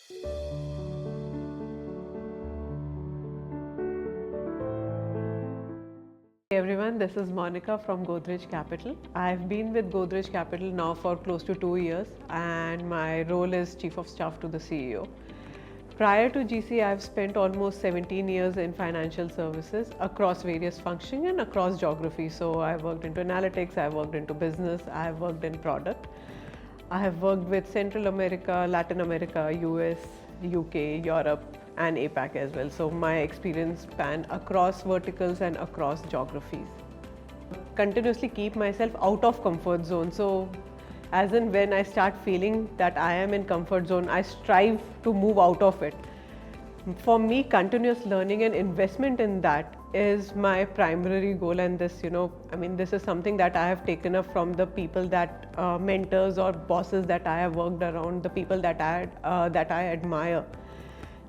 Hey everyone, this is Monika from Godrej Capital. I've been with Godrej Capital now for close to 2 years and my role is Chief of Staff to the CEO. Prior to GC, I've spent almost 17 years in financial services across various functions and across geographies. So I've worked into analytics, I've worked into business, I've worked in product. I have worked with Central America, Latin America, US, UK, Europe and APAC as well. So my experience span across verticals and across geographies. Continuously keep myself out of comfort zone. So as and when I start feeling that I am in comfort zone, I strive to move out of it. For me, continuous learning and investment in that is my primary goal, and this, this is something that I have taken up from the people that mentors or bosses that I have worked around, the people that I admire.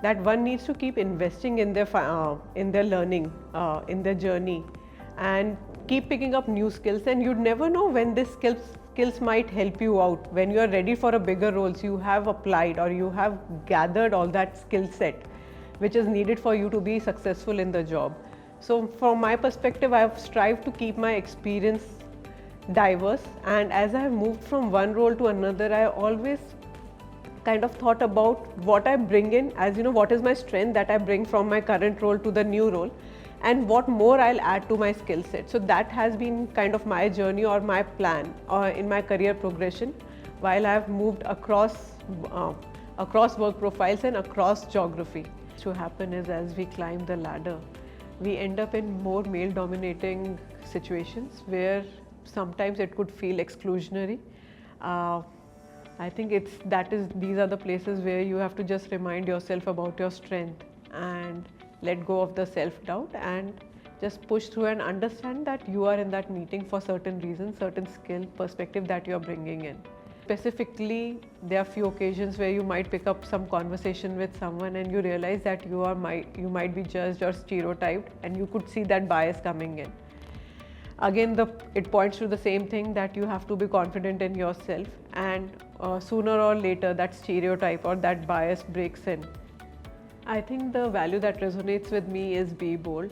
That one needs to keep investing in their learning, in their journey, and keep picking up new skills. And you'd never know when this skills might help you out. When you are ready for a bigger roles, you have applied or you have gathered all that skill set which is needed for you to be successful in the job. So from my perspective, I have strived to keep my experience diverse, and as I have moved from one role to another, I always kind of thought about what I bring in, as what is my strength that I bring from my current role to the new role, and what more I'll add to my skill set. So that has been kind of my journey or my plan in my career progression while I've moved across work profiles and across geography. To happen is, as we climb the ladder, we end up in more male dominating situations where sometimes it could feel exclusionary. I think these are the places where you have to just remind yourself about your strength and let go of the self-doubt and just push through and understand that you are in that meeting for certain reasons, certain skill, perspective that you're bringing in. Specifically, there are few occasions where you might pick up some conversation with someone and you realize that you might be judged or stereotyped, and you could see that bias coming in. Again, it points to the same thing, that you have to be confident in yourself, and sooner or later that stereotype or that bias breaks in. I think the value that resonates with me is be bold.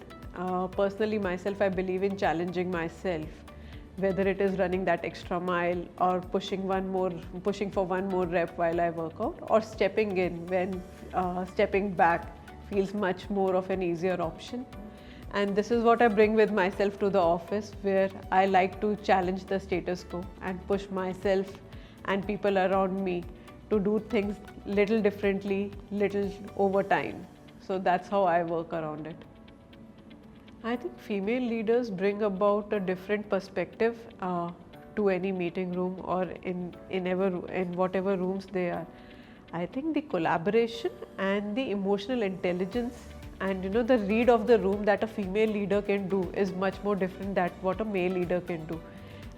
Personally, myself, I believe in challenging myself, whether it is running that extra mile or pushing for one more rep while I work out, or stepping in when stepping back feels much more of an easier option. And this is what I bring with myself to the office, where I like to challenge the status quo and push myself and people around me to do things little differently, little over time. So that's how I work around it. I think female leaders bring about a different perspective to any meeting room or in whatever rooms they are. I think the collaboration and the emotional intelligence and the read of the room that a female leader can do is much more different than what a male leader can do.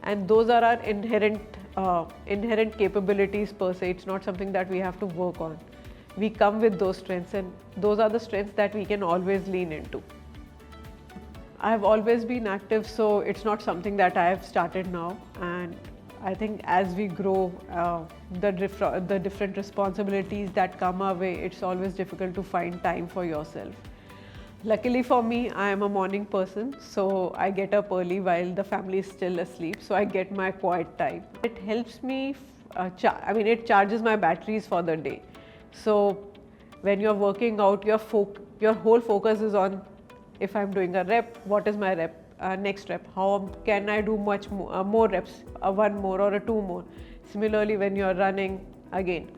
And those are our inherent capabilities per se. It's not something that we have to work on. We come with those strengths, and those are the strengths that we can always lean into. I've always been active, so it's not something that I have started now. And I think as we grow, the different responsibilities that come our way, it's always difficult to find time for yourself. Luckily for me, I am a morning person, so I get up early while the family is still asleep, so I get my quiet time. It helps me, it charges my batteries for the day. So when you're working out, your whole focus is on, if I'm doing a rep, what is my next rep? How can I do much more reps, one more or two more? Similarly, when you're running, again,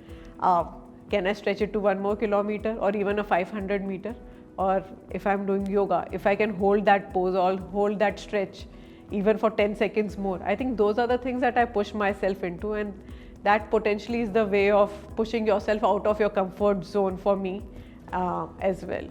can I stretch it to 1 more kilometer or even a 500 meter? Or if I'm doing yoga, if I can hold that pose or hold that stretch even for 10 seconds more. I think those are the things that I push myself into, and that potentially is the way of pushing yourself out of your comfort zone for me as well.